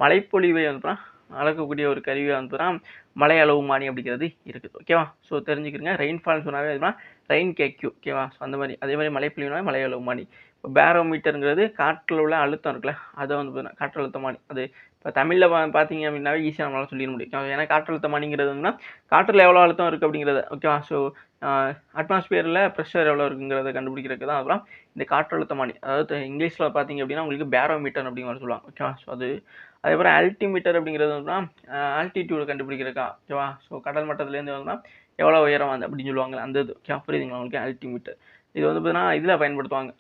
மழைப்பொழிவை வந்து அளக்கக்கூடிய ஒரு கருவியாக வந்து மழை அளவுமானி அப்படிங்கிறது இருக்குது. ஓகேவா? ஸோ தெரிஞ்சுக்கிறீங்க. ரெயின்ஃபால் சொன்னாவே அதுனா ரெயின் கேக்யூ. ஓகேவா? ஸோ அந்த மாதிரி அதே மாதிரி மழைப்பொழிவுனாவே மழை அளவுமானி. இப்போ பேரோமீட்டருங்கிறது காற்றில் உள்ள அழுத்தம் இருக்குல்ல, அதை வந்து காற்றழுத்தமானி. அது இப்போ தமிழில் பார்த்தீங்க அப்படின்னாவே ஈஸியாக நம்மளால் சொல்லிட முடியும். ஏன்னா காற்றழுத்தமானிங்கிறது வந்துன்னா காற்றில் எவ்வளோ அழுத்தம் இருக்குது அப்படிங்கிறது. ஓகேவா? ஸோ அட்மாஸ்பியரில் ப்ரெஷர் எவ்வளோ இருக்குங்கிறத கண்டுபிடிக்கிறதுக்கு தான் அப்புறம் இந்த காற்றழுத்தமானி. அதாவது இங்கிலீஷில் பார்த்தீங்க அப்படின்னா உங்களுக்கு பேரோமீட்டர் அப்படிங்கிற மாதிரி சொல்லுவாங்க. ஓகேவா? ஸோ அது அதேபோல் அல்டிமீட்டர் அப்படிங்கிறது வந்துன்னா ஆல்டிடியூட் கண்டுபிடிக்கிறதுக்கா. ஓகேவா? ஸோ கடல் மட்டத்துலேருந்து வந்துன்னா எவ்வளோ உயரம் வந்து அப்படின்னு சொல்லுவாங்க. அந்த இது ஓகே புரியுதுங்களா உங்களுக்கு? அல்டிமீட்டர் இது வந்து பார்த்தீங்கன்னா இதில் பயன்படுத்துவாங்க.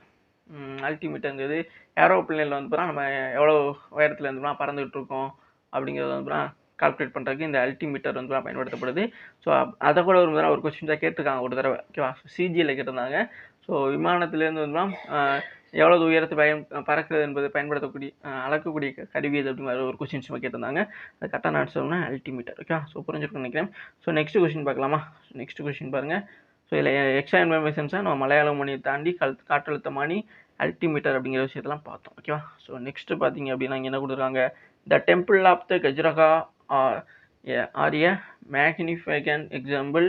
அல்டிமீட்டருங்கிறது ஏரோப்ளேனில் வந்து பார்த்தா நம்ம எவ்வளோ உயரத்தில் இருந்தோம்னா பறந்துகிட்டு இருக்கோம் அப்படிங்கிறத வந்து கால்குலேட் பண்ணுறதுக்கு இந்த அல்டிமீட்டர் வந்து பயன்படுத்தப்படுது. ஸோ அதை கூட ஒரு கொஸ்டின் தான் கேட்டிருக்காங்க ஒரு தடவை. ஓகேவா? சிஜியில் கேட்டிருந்தாங்க. ஸோ விமானத்துலேருந்து வந்து எவ்வளோ உயரத்தை பறக்கிறது என்பதை பயன்படுத்தக்கூடிய அளக்கக்கூடிய கருவி இது அப்படிங்கிற ஒரு கொஸ்டின்ஸ் கேட்டிருந்தாங்க. அது கரெக்டான ஆன்சர்னா அல்டிமீட்டர். ஓகே? ஸோ புரிஞ்சிருக்குன்னு நினைக்கிறேன். ஸோ நெக்ஸ்ட் கொஸ்டின் பார்க்கலாமா? நெக்ஸ்ட் கொஸ்டின் பாருங்கள். ஸோ இதில் எக்ஸ்ட்ரா இன்ஃபர்மேஷன்ஸை நம்ம மலையாளமணியை தாண்டி காற்றழுத்தமானி அல்டிமீட்டர் அப்படிங்கிற விஷயத்தெல்லாம் பார்த்தோம். ஓகேவா? ஸோ நெக்ஸ்ட்டு பார்த்தீங்க அப்படின்னா இங்கே என்ன கொடுத்துருக்காங்க, the temple of the Khajuraho are a magnificent example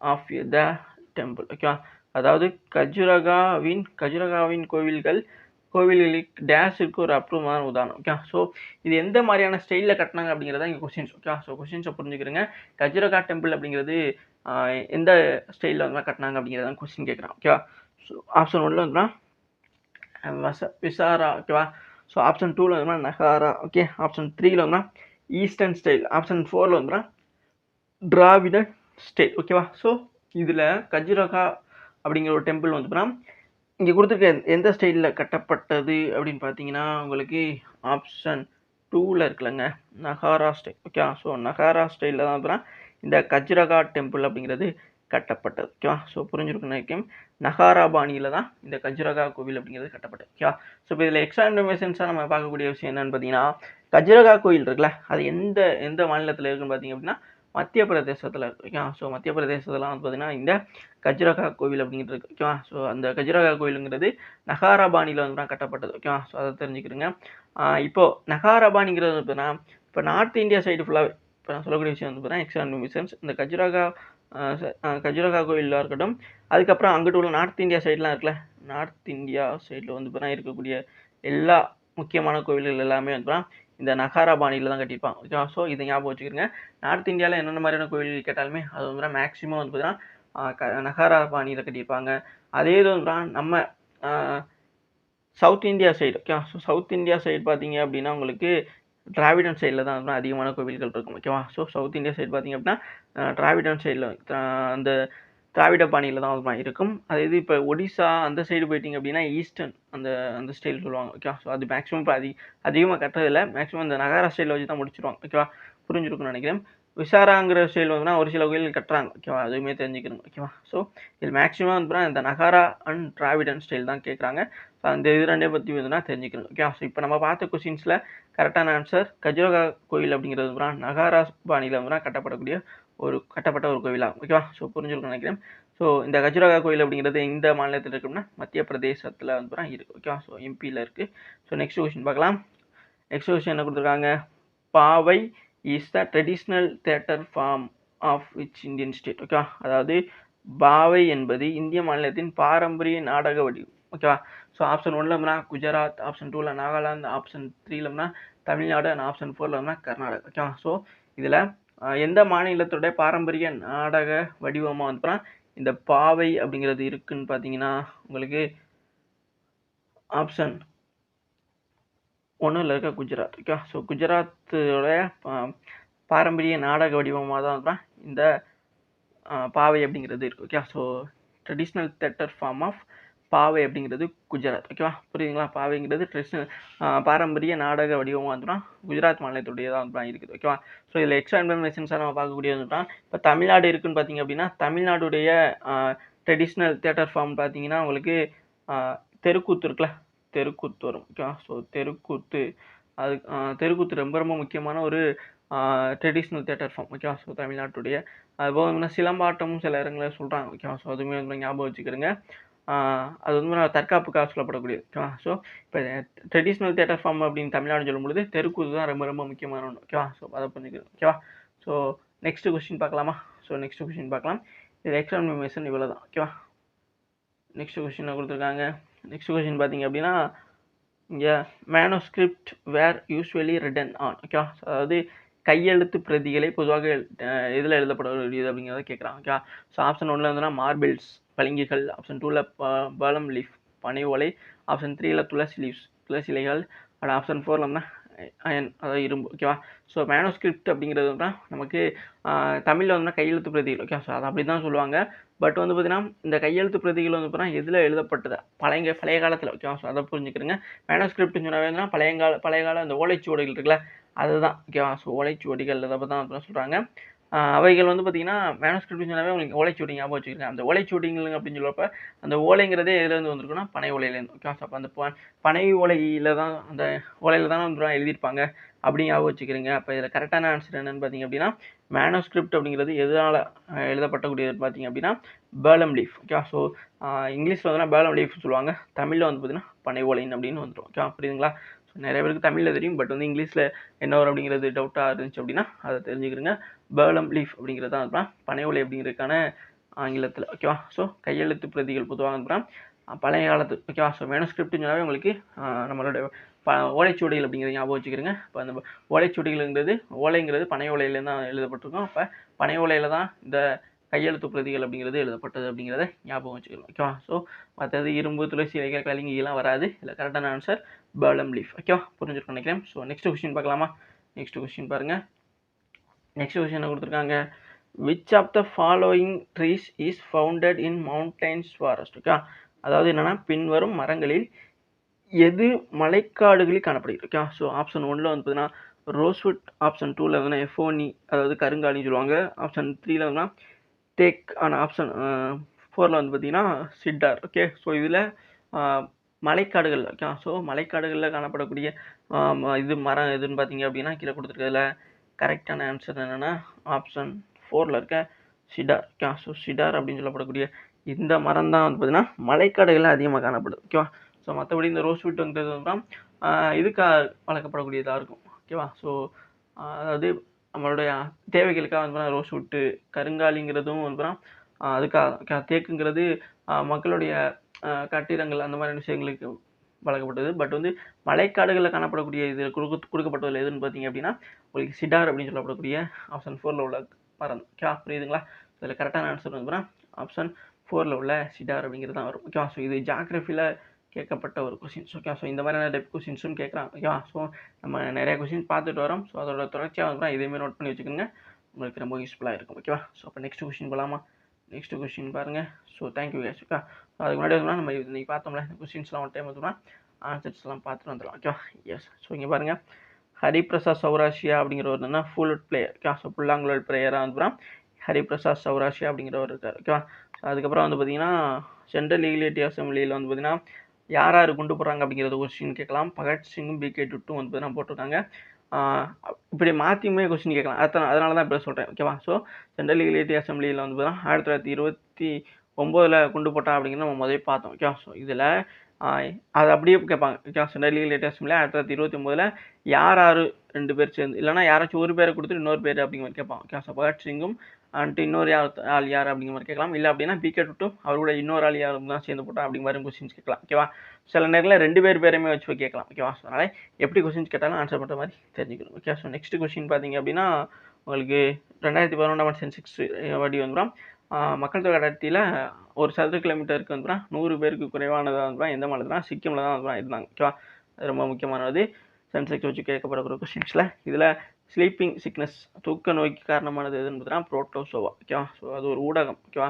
of the temple. ஓகேவா? அதாவது கஜுரகாவின் கோவில்களுக்கு டேஷுக்கு ஒரு அப்ரூவமான உதாரணம். ஓகே? ஸோ இது எந்த மாதிரியான ஸ்டைலில் கட்டினாங்க அப்படிங்கிறத இங்கே கொஸ்டின்ஸ். ஓகே? ஸோ கொஸ்டின்ஸை புரிஞ்சுக்கிறேங்க. கஜுரகா டெம்பிள் அப்படிங்கிறது எந்த ஸ்டைலில் வந்து கட்டினாங்க அப்படிங்கிறதான் கொஸ்டின் கேட்குறான். ஓகேவா? ஸோ ஆப்ஷன் 1ல வந்துன்னா விசாரா. ஓகேவா? ஸோ ஆப்ஷன் 2ல வந்துன்னா நகாரா. ஓகே? ஆப்ஷன் 3ல வந்துன்னா ஈஸ்டர்ன் ஸ்டைல். ஆப்ஷன் 4ல வந்துன்னா டிராவிடன் ஸ்டைல். ஓகேவா? ஸோ இதில் கஜுரகா அப்படிங்கிற ஒரு டெம்பிள் வந்துன்னா இங்கே கொடுத்துருக்க எந்த ஸ்டைலில் கட்டப்பட்டது அப்படின்னு பார்த்தீங்கன்னா உங்களுக்கு ஆப்ஷன் 2ல் இருக்குல்லங்க, Nagara style. Okay? So Nagara ஸ்டைலில் தான் அப்புறம் இந்த கஜுரகா டெம்பிள் அப்படிங்கிறது கட்டப்பட்டது. ஓகேவா? ஸோ புரிஞ்சிருக்குன்னு நினைக்கிறேன். நகாரா பாணியில் தான் இந்த கஜுரகா கோவில் அப்படிங்கிறது கட்டப்பட்டது. ஓகேவா? ஸோ இப்போ இதில் எக்ஸ்ட்ரா இன்ஃபர்மேஷன்ஸாக நம்ம பார்க்கக்கூடிய விஷயம் என்னன்னு பார்த்தீங்கன்னா, கஜுரகா கோயில் இருக்குல்ல, அது எந்த மாநிலத்தில் இருக்குன்னு பார்த்தீங்க அப்படின்னா மத்திய பிரதேசத்தில் இருக்குது. ஓகேவா? ஸோ மத்திய பிரதேசத்தில் வந்து பார்த்தீங்கன்னா இந்த கஜுரகா கோவில் அப்படிங்கிறது இருக்குது. ஓகேவா? ஸோ அந்த கஜுரகா கோயிலுங்கிறது நகாரா பாணியில் வந்து கட்டப்பட்டது. ஓகேவா? ஸோ அதை தெரிஞ்சுக்கிறேங்க. இப்போது நகாரா பாணிங்கிறது பார்த்தீங்கன்னா இப்போ நார்த் இந்தியா சைடு ஃபுல்லாகவே இப்போ நான் சொல்லக்கூடிய விஷயம் வந்து பார்த்தீங்கன்னா எக்ஸ்ட்ரா இன்ஃபர்மேஷன்ஸ் இந்த கஜுரகா கோயிலாக இருக்கட்டும், அதுக்கப்புறம் அங்கிட்டு உள்ள நார்த் இந்தியா சைட்லாம் இருக்குல்ல, நார்த் இந்தியா சைடில் வந்து பார்த்தீங்கன்னா இருக்கக்கூடிய எல்லா முக்கியமான கோவில்கள் எல்லாமே வந்து இந்த நகாரா பாணியில் தான் கட்டியிருப்பாங்க. ஓகேவா? ஸோ இதை ஞாபகம் வச்சுக்கிறேங்க. நார்த் இந்தியாவில் என்னென்ன மாதிரியான கோவில் கேட்டாலுமே அது வந்து மேக்ஸிமம் வந்து பார்த்தீங்கன்னா நகாரா பாணியில் கட்டியிருப்பாங்க. அதே இது வந்து நம்ம சவுத் இந்தியா சைடு. ஓகேவா? ஸோ சவுத் இந்தியா சைடு பார்த்தீங்க அப்படின்னா உங்களுக்கு டிராவிடன் சைடில் தான் வந்து அதிகமான கோவில்கள் இருக்கும். ஓகேவா? ஸோ சவுத் இந்தியா சைடு பார்த்தீங்க அப்படின்னா டிராவிடன் சைடில் அந்த திராவிட பாணியில் தான் இருக்கும். அது இது இப்போ ஒடிசா அந்த சைடு போயிட்டீங்க அப்படின்னா ஈஸ்டர்ன் அந்த ஸ்டைல் சொல்லுவாங்க. ஓகேவா? ஸோ அது மேக்ஸிமம் இப்போ அதிகமாக கட்டுறதில்ல. மேக்ஸிமம் இந்த நகாரா ஸ்டைலில் வச்சு தான் முடிச்சிருவாங்க. ஓகேவா? புரிஞ்சிருக்குன்னு நினைக்கிறேன். விசாராங்கிற ஸ்டைல் வந்துன்னா ஒரு சில கோயில் கட்டுறாங்க. ஓகேவா? அதுவுமே தெரிஞ்சுக்கணும். ஓகேவா? ஸோ இது மேக்ஸிமம் வந்து இந்த நகாரா அண்ட் டிராவிடன் ஸ்டைல் தான் கேட்குறாங்க. ஸோ அந்த இது ரெண்டே பற்றி வந்துன்னா தெரிஞ்சுக்கணும். ஓகேவா? ஸோ இப்போ நம்ம பார்த்த கொஸ்டின்ஸில் கரெக்டான ஆன்சர் கஜுரகா கோயில் அப்படிங்கிறது நகாரா பாணியில் வந்து கட்டப்பட்ட ஒரு கோவிலாகும். ஓகேவா? ஸோ புரிஞ்சுக்கணும்னு நினைக்கிறேன். ஸோ இந்த கஜுரகா கோயில் அப்படிங்கிறது எந்த மாநிலத்தில் இருக்குன்னா மத்திய பிரதேசத்தில் வந்து இருக்குது. ஓகேவா? ஸோ எம்பியில் இருக்குது. ஸோ நெக்ஸ்ட் கொஸ்டின் பார்க்கலாம். நெக்ஸ்ட் கொஸ்டின் என்ன கொடுத்துருக்காங்க, Bhavai is the traditional theatre form of which Indian state. ஓகேவா? அதாவது பாவை என்பது இந்திய மாநிலத்தின் பாரம்பரிய நாடக வடிவம். ஓகேவா? ஸோ ஆப்ஷன் 1ல குஜராத், ஆப்ஷன் 2ல நாகாலாந்து, ஆப்ஷன் 3ல தமிழ்நாடு அண்ட் ஆப்ஷன் 4ல கர்நாடகா. ஓகேவா? ஸோ இதில் எந்த மாநிலத்துடைய பாரம்பரிய நாடக வடிவமாக வந்துன்னா இந்த பாவை அப்படிங்கிறது இருக்குன்னு பார்த்தீங்கன்னா உங்களுக்கு ஆப்ஷன் 1ல் இருக்க குஜராத். ஓகே? ஸோ குஜராத்தோடைய பாரம்பரிய நாடக வடிவமாக தான் இந்த பாவை அப்படிங்கிறது இருக்குது. Okay? So traditional theatre form of Bhavai அப்படிங்கிறது குஜராத். ஓகேவா, புரியுதுங்களா? பாவைங்கிறது ட்ரெடிஷ்னல் பாரம்பரிய நாடக வடிவமாக வந்துட்டா குஜராத் மாநிலத்துடையதாக வந்து இருக்குது. ஓகேவா, ஸோ இதில் எக்ஸ்ட்ரா இன்ஃபர்மேஷன்ஸாக நம்ம பார்க்கக்கூடியது வந்துட்டா இப்போ தமிழ்நாடு இருக்குன்னு பார்த்தீங்க அப்படின்னா தமிழ்நாடுடைய ட்ரெடிஷ்னல் தியேட்டர் ஃபார்ம் பார்த்தீங்கன்னா உங்களுக்கு தெருக்கூத்து இருக்குல்ல, தெருக்கூத்து வரும். ஓகேவா, ஸோ தெருக்கூத்து அது தெருக்கூத்து ரொம்ப ரொம்ப முக்கியமான ஒரு ட்ரெடிஷ்னல் தியேட்டர் ஃபார்ம். ஓகேவா, ஸோ தமிழ்நாட்டுடைய அதுபோக வந்து சிலம்பாட்டமும் சில இடங்களில் சொல்கிறாங்க. ஓகேவா, ஸோ அதுவுமே வந்து ஞாபகம் வச்சுக்கிறேங்க. அது வந்து நான் தற்காப்புக்காக சொல்லப்படக்கூடியது. ஓகேவா, ஸோ இப்போ ட்ரெடிஷ்னல் தியேட்டர் ஃபார்ம் அப்படின்னு தமிழ்நாடு சொல்லும்பொழுது தெருக்கூத்து தான் ரொம்ப ரொம்ப முக்கியமான ஒன்று. ஓகேவா, ஸோ அதை புரிஞ்சுக்கிறேன். ஓகேவா, ஸோ நெக்ஸ்ட் கொஸ்டின் பார்க்கலாமா? ஸோ நெக்ஸ்ட் கொஸ்டின் பார்க்கலாம். இது எக்ஸ்ட்ரா இன்ஃபர்மேஷன் இவ்வளோ தான். ஓகேவா, நெக்ஸ்ட் கொஸ்டின் கொடுத்துருக்காங்க. நெக்ஸ்ட் கொஸ்டின் பார்த்தீங்க அப்படின்னா இங்கே மேனோஸ்கிரிப்ட் வேர் யூஸ்வலி ரிட்டன் ஆன். ஓகேவா, அதாவது கையெழுத்து பிரதிகளை பொதுவாக இதில் எழுதப்படக்கூடியது அப்படிங்கிறத கேட்குறாங்க. ஓகேவா, ஸோ ஆப்ஷன் 1ல் வந்துன்னா மார்பிள்ஸ் பளிங்குகள், ஆப்ஷன் 2ல் பாலம் லீஃப் பனை ஓலை, ஆப்ஷன் 3ல் துளசி இலைகள், அண்ட் ஆப்ஷன் 4ல் வந்து அயன் அதாவது இரும்பு. ஓகேவா, ஸோ மேனோஸ்கிரிப்ட் அப்படிங்கிறது வந்து நமக்கு தமிழில் வந்து கையெழுத்து பிரதிகள். ஓகே, ஸோ அதை அப்படி தான் சொல்லுவாங்க. பட் வந்து பார்த்தீங்கன்னா இந்த கையெழுத்து பிரதிகள் வந்து பார்த்தீங்கன்னா எதில் எழுதப்பட்டது பழைய காலத்தில். ஓகேவா, ஸோ அதை புரிஞ்சுக்கிறேங்க. மேனோஸ்கிரிப்ட்னு சொன்னாவே பழைய கால அந்த ஓலைச்சுவடிகள் இருக்குல்ல அதுதான். ஓகேவா, ஸோ ஓலைச்சுவடிகள் அதை பற்றி தான் சொல்கிறாங்க. அவைகள் வந்து பார்த்தீங்கன்னா மேனோஸ்கிரிப்ட்னு சொன்னாவே உங்களுக்கு ஓலைச்சுவடி ஞாபகம் வச்சுக்கிறேன். அந்த ஓலைச்சுவடிகள் அப்படின்னு சொல்லப்போ அந்த ஓலைங்கிறதே எதுலேருந்து வந்திருக்குன்னா பனை ஓலையிலேருந்து. ஓகே, ஸோ அப்போ அந்த பனை ஓலையில் தான் அந்த ஓலையில் தான் வந்து எழுதியிருப்பாங்க அப்படி ஞாபகம் வச்சுக்கிறீங்க. அப்போ இதில் கரெக்டான ஆன்சர் என்னென்னு பார்த்தீங்க அப்படின்னா மேனோஸ்கிரிப்ட் அப்படிங்கிறது எதனால் எழுதப்படக்கூடியது பார்த்தீங்க அப்படின்னா பேலம் லீஃப். ஓகே, ஸோ இங்கிலீஷில் வந்து பேலம் லீஃப் சொல்லுவாங்க, தமிழில் வந்து பார்த்தீங்கன்னா பனை ஓலைன்னு அப்படின்னு வந்துடும். ஓகே, புரியுதுங்களா? ஸோ நிறைய பேருக்கு தமிழில் தெரியும், பட் வந்து இங்கிலீஷில் என்ன வரும் அப்படிங்கிறது டவுட்டாக இருந்துச்சு அப்படின்னா அதை தெரிஞ்சுக்கிறேங்க. பேலம் லீஃப் அப்படிங்கிறது தான் பனை ஓலை அப்படிங்கிறதுக்கான ஆங்கிலத்தில். ஓகேவா, ஸோ கையெழுத்து பிரதிகள் பொதுவாக வந்துட்டால் பழைய காலத்து. ஓகேவா, ஸோ மேனோஸ்கிரிப்ட்னு சொன்னாவே உங்களுக்கு நம்மளோட ஓலைச்சுவடிகள் அப்படிங்கிறது ஞாபகம் வச்சுக்கிறேங்க. இப்போ அந்த ஓலைச்சுவடிகள்ங்கிறது ஓலைங்கிறது பனை ஓலையிலேருந்து தான் எழுதப்பட்டிருக்கும். அப்போ பனை ஓலையில் தான் இந்த கையெழுத்து பிரதிகள் அப்படிங்கிறது எழுதப்பட்டது அப்படிங்கிறத ஞாபகம் வச்சுக்கலாம். ஓகேவா, ஸோ மற்றது இரும்பு துளசி இலைகள் கலிங்கிலாம் வராது. இல்லை கரெக்டான ஆன்சர் பேலம் லீஃப். ஓகேவா, புரிஞ்சுருக்கோம் நினைக்கிறேன். ஸோ நெக்ஸ்ட் கொஸ்டின் பார்க்கலாமா? நெக்ஸ்ட் கொஸ்டின் பாருங்கள். நெக்ஸ்ட் கொஸ்டின் கொடுத்துருக்காங்க. Which of the following trees is founded in mountains forest. Okay, அதாவது என்னென்னா பின்வரும் மரங்களில் எது மலைக்காடுகளில் காணப்படுகிறது. ஓகே, ஸோ ஆப்ஷன் 1ல் வந்து பார்த்தீங்கன்னா ரோஸ்வுட், ஆப்ஷன் 2ல் வந்து எஃபோனி அதாவது கருங்காலின்னு சொல்லுவாங்க, ஆப்ஷன் 3ல் வந்து தேக், ஆனால் ஆப்ஷன் 4ல் வந்து பார்த்தீங்கன்னா சிட்டார். ஓகே, ஸோ இதில் மலைக்காடுகள். ஓகே, ஸோ மலைக்காடுகளில் காணப்படக்கூடிய இது மரம் எதுன்னு பார்த்தீங்க அப்படின்னா கீழே கொடுத்துருக்கிறதுல கரெக்டான ஆன்சர் என்னென்னா ஆப்ஷன் 4ல் இருக்க சிடார். ஓகே, ஸோ சிடார் அப்படின்னு சொல்லப்படக்கூடிய இந்த மரம் தான் வந்து பார்த்தீங்கன்னா மலைக்காடுகளில் அதிகமாக காணப்படுது. ஓகேவா, ஸோ மற்றபடி இந்த ரோஸ்வுட்ங்கிறது தான் இதுக்காக வளர்க்கப்படக்கூடியதாக இருக்கும். ஓகேவா, ஸோ அதாவது நம்மளுடைய தேவைகளுக்காக வந்து ரோஸ்வுட்டு, கருங்காலிங்கிறதும் வந்து அதுக்காக, தேக்குங்கிறது மக்களுடைய கட்டிடங்கள் அந்த மாதிரி விஷயங்களுக்கு வளர்க்கப்பட்டது. பட் வந்து மலைக்காடுகளில் காணப்படக்கூடிய இது கொடுக்கப்பட்டதில் எதுன்னு பார்த்தீங்க அப்படின்னா உங்களுக்கு சிடார் அப்படின்னு சொல்லப்படக்கூடிய ஆப்ஷன் 4ல் உள்ள மரம். ஓகே, புரியுதுங்களா? இதில் கரெக்டான ஆன்சர் வந்து ஆப்ஷன் 4ல் உள்ள சிடார் அப்படிங்கிறது தான் வரும். ஓகேவா, ஸோ இது ஜியாகிரஃபியில் கேட்கப்பட்ட ஒரு கொஸ்டின்ஸ். ஓகே, ஸோ இந்த மாதிரியான டைப் கொஸ்டின்ஸும் கேட்குறாங்க. ஓகேவா, ஸோ நம்ம நிறைய கொஸ்டின் பார்த்துட்டு வரோம். ஸோ அதோட தொடர்ச்சியாக வந்து இதேமாதிரி நோட் பண்ணி வச்சுக்கோங்க, உங்களுக்கு ரொம்ப யூஸ்ஃபுல்லாக இருக்கும். ஓகேவா, ஸோ அப்போ நெக்ஸ்ட் கொஸ்டின் போகலாமா? நெக்ஸ்ட் கொஸ்டின் பாருங்கள். So thank you case. ஓகே, அதுக்கு முன்னாடி வந்து நம்ம இன்றைக்கி பார்த்தோம்ல இந்த கொஸ்டின்ஸ்லாம் ஒரு டைம் வந்துடும் ஆன்சர்ஸ்லாம் பார்த்துட்டு வந்துடலாம். ஓகேவா, எஸ். ஸோ இங்கே பாருங்கள், ஹரிபிரசாத் சௌராஷியா அப்படிங்கிற ஒரு என்ன ஃபுல்லுட் பிளேயர். ஓகே, ஸோ புல்லாங்குழல் பிளேயராக வந்து ஹரிபிரசாத் சௌராஷியா அப்படிங்கிற ஒரு இருக்கார். ஓகேவா, அதுக்கப்புறம் வந்து பார்த்தீங்கன்னா சென்ட்ரல் லெஜிஸ்லேட்டிவ் அசம்பிளியில் வந்து பார்த்தீங்கன்னா யார் யார் கொண்டு போகிறாங்க அப்படிங்கிறது கொஸ்டின் கேட்கலாம். பகத்சிங்கும் பிகே டுட்டும் வந்து பார்த்தீங்கன்னா போட்டிருக்காங்க. இப்படி மாற்றியுமே கொஸ்டின் கேட்கலாம். அதனால தான் இப்போ சொல்கிறேன். ஓகேவா, ஸோ சென்ட்ரல் லெஜிஸ்லேட்டிவ் அசம்பிளியில் வந்து பார்த்தீங்கன்னா 1929 கொண்டு போட்டா அப்படிங்கிறது நம்ம முதல்ல பார்த்தோம். ஓகேவா, ஸோ இதில் அது அப்படியே கேட்பாங்க. ஓகே, சென்ட்ரல் லெஜிஸ்லேட்டிவ் அசம்பிளியில் 1929 யார் 2 பேர் சேர்ந்து இல்லைனா யாராச்சும் ஒரு பேரை கொடுத்துட்டு இன்னொரு பேர் அப்படிங்கிற மாதிரி கேட்பாங்க. ஓகே, ஸோ பகத்சிங்கும் அண்ட் இன்னொரு ஆள் யார் அப்படிங்கிற மாதிரி கேட்கலாம். இல்லை அப்படின்னா பிகே டுட்டும் அவரோட இன்னொரு ஆள் யார் தான் சேர்ந்து போட்டா அப்படிங்கிற மாதிரி கொஸ்டின்ஸ் கேட்கலாம். ஓகேவா, சில நேரத்தில் 2 பேருமே வச்சு கேட்கலாம். ஓகேவா, ஸோ அதனால் எப்படி கொஸ்டின்ஸ் கேட்டாலும் ஆன்சர் பண்ணுற மாதிரி தெரிஞ்சுக்கணும். ஓகே, ஸோ நெக்ஸ்ட் கொஸ்டின் பார்த்தீங்க அப்படின்னா உங்களுக்கு 2011 சென்செக்ஸ் வடி வந்துடும். மக்கள் தொகை அடர்த்தியில் ஒரு சதுர கிலோமீட்டருக்கு வந்து 100 பேருக்கு குறைவானதாக வந்து எந்த மாநிலம்னா சிக்கிமில் தான் வந்து இருந்தாங்க. ஓகேவா, அது ரொம்ப முக்கியமானது சென்செக்ஸ் வச்சு கேட்கப்படக்கூடிய கொஸ்டின்ஸில். இதில் ஸ்லீப்பிங் சிக்னஸ் தூக்க நோய்க்கு காரணமானது எதுன்னு பார்த்தீங்கன்னா புரோட்டோசோவா. ஓகேவா, ஸோ அது ஒரு ஊடகம். ஓகேவா,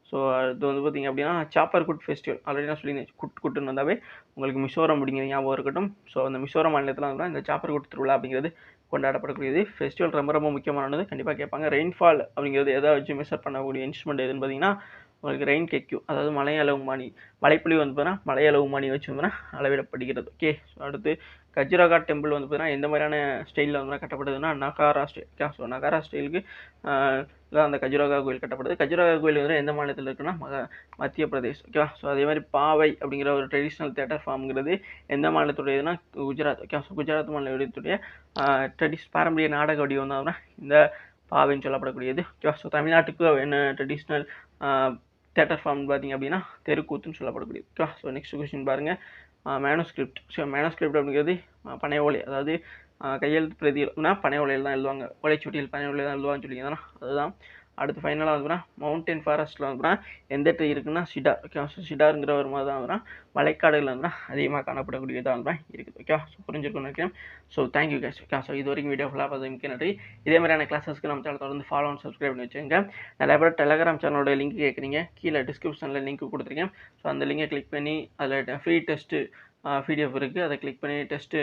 ஸோ ஸோ அது வந்து பார்த்திங்க அப்படின்னா சாப்பர் குட் ஃபெஸ்டிவல் ஆல்ரெடி நான் சொல்லியிருந்தேன். குட்டுன்னு வந்தாவே உங்களுக்கு மிசோரம் அப்படிங்கிற ஞாபகம் இருக்கட்டும். ஸோ அந்த மிசோரம் மாநிலத்தில் வந்து இந்த சாப்பர் குட் திருவிழா அப்படிங்கிறது கொண்டாடப்படக்கூடியது. ஃபெஸ்டிவல் ரொம்ப ரொம்ப முக்கியமானது. கண்டிப்பாக கேட்பாங்க. ரெயின்ஃபால் அப்படிங்கிறது எதை வச்சு மெஷர் பண்ணக்கூடிய இன்ஸ்ட்ருமெண்ட் எதுன்னு பார்த்தீங்கன்னா உங்களுக்கு ரெயின் கேக்யூ, அதாவது மலை அளவுமானி. மழைப்பொழிவு வந்து பார்த்தீங்கன்னா மலை அளவுமானி வச்சு வந்து அளவிடப்படுகிறது. ஓகே. ஸோ அடுத்து கஜுராகா டெம்பிள் வந்து பார்த்தீங்கன்னா எந்த மாதிரியான ஸ்டைலில் வந்து கட்டப்படுதுன்னா Nagara style. Okay. So Nagara ஸ்டைலுக்கு தான் அந்த கஜுராகா கோயில் கட்டப்படுது. கஜுராகா கோயில் வந்து எந்த மாநிலத்தில் இருக்குன்னா மத்திய பிரதேஷ். ஓகேவா. ஸோ அதே மாதிரி பாவை அப்படிங்கிற ஒரு ட்ரெடிஷ்னல் தேட்டர் ஃபார்ம்ங்கிறது எந்த மாநிலத்துடையதுன்னா குஜராத். ஓகே. ஸோ குஜராத் மாநிலத்துடைய பாரம்பரிய நாடக வடிவம் தான் இந்த பாவைன்னு சொல்லப்படக்கூடியது. ஓகேவா. ஸோ தமிழ்நாட்டுக்கு என்ன ட்ரெடிஷ்னல் தேட்டர் ஃபார்ம் பார்த்தீங்க அப்படின்னா தெருக்கூத்துன்னு சொல்லப்படக்கூடியது. ஓகேவா. ஸோ நெக்ஸ்ட் கொஸ்டின் பாருங்கள். மேனோஸ்கிரிப்ட். ஸோ மேனோஸ்கிரிப்ட் அப்படிங்கிறது பனை ஓலை, அதாவது கையெழுத்து பிரதினா பனை ஓலையில் தான் எழுதுவாங்க. ஓலைச்சுவடியில் பனை ஓலையில் தான் எழுதுவாங்கன்னு சொல்லிங்கன்னா அதுதான். அடுத்து ஃபைனலாக வந்து மவுண்டன் ஃபாரஸ்ட்டில் வந்து எந்த ட்ரீ இருக்குன்னா சிடார். ஓகே. ஸோ சிடாருங்கிற ஒரு மாதிரி தான் வந்து மலைக்காடுகள் வந்து அதிகமாக காணப்படக்கூடியதாக வந்து இருக்குது. ஓகே. ஸோ புரிஞ்சிருக்கும்னு நினைக்கிறேன். So thank you case. Okay. So இது வரைக்கும் வீடியோ ஃபுல்லாக பார்த்து மிக்க நன்றி. இதே மாதிரியான கிளாஸஸ்க்கு நம்ம சேனல் தொடர்ந்து ஃபாலோ அண்ட் சப்ஸ்கிரைப் பண்ணி வச்சுங்க. நிறைய பேர் டெலகிராம் சேனலோட லிங்க் கேட்குறீங்க. கீழே டிஸ்கிரிப்ஷனில் லிங்க் கொடுத்துருக்கேன். ஸோ அந்த லிங்கை கிளிக் பண்ணி அதில் ஃப்ரீ டெஸ்ட்டு பிடிஎஃப் இருக்குது. அதை கிளிக் பண்ணி டெஸ்ட்டு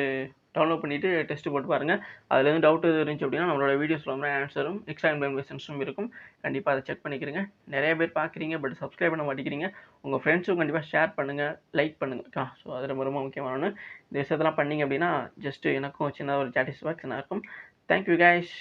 டவுன்லோட் பண்ணிவிட்டு டெஸ்ட்டு போட்டு பாருங்கள். அதுலேருந்து டவுட் எது இருந்துச்சு அப்படின்னா நம்மளோட வீடியோஸில் வந்து ஆன்சரும் எக்ஸ்ட்ரா இன்ஃபர்மேஷன்ஸும் இருக்கும். கண்டிப்பாக அதை செக் பண்ணிக்கிறீங்க. நிறைய பேர் பார்க்குறீங்க பட் சப்ஸ்கிரைப் பண்ண மாட்டேங்கிறீங்க. உங்கள் ஃப்ரெண்ட்ஸும் கண்டிப்பாக ஷேர் பண்ணுங்கள், லைக் பண்ணுங்கள். ஸோ அது ரொம்ப ரொம்ப முக்கியமான இந்த விஷயத்தெல்லாம் பண்ணிங்க அப்படின்னா ஜஸ்ட்டு எனக்கும் சின்ன ஒரு சாட்டிஸ்ஃபேக்ஷனாக இருக்கும். Thank you guys.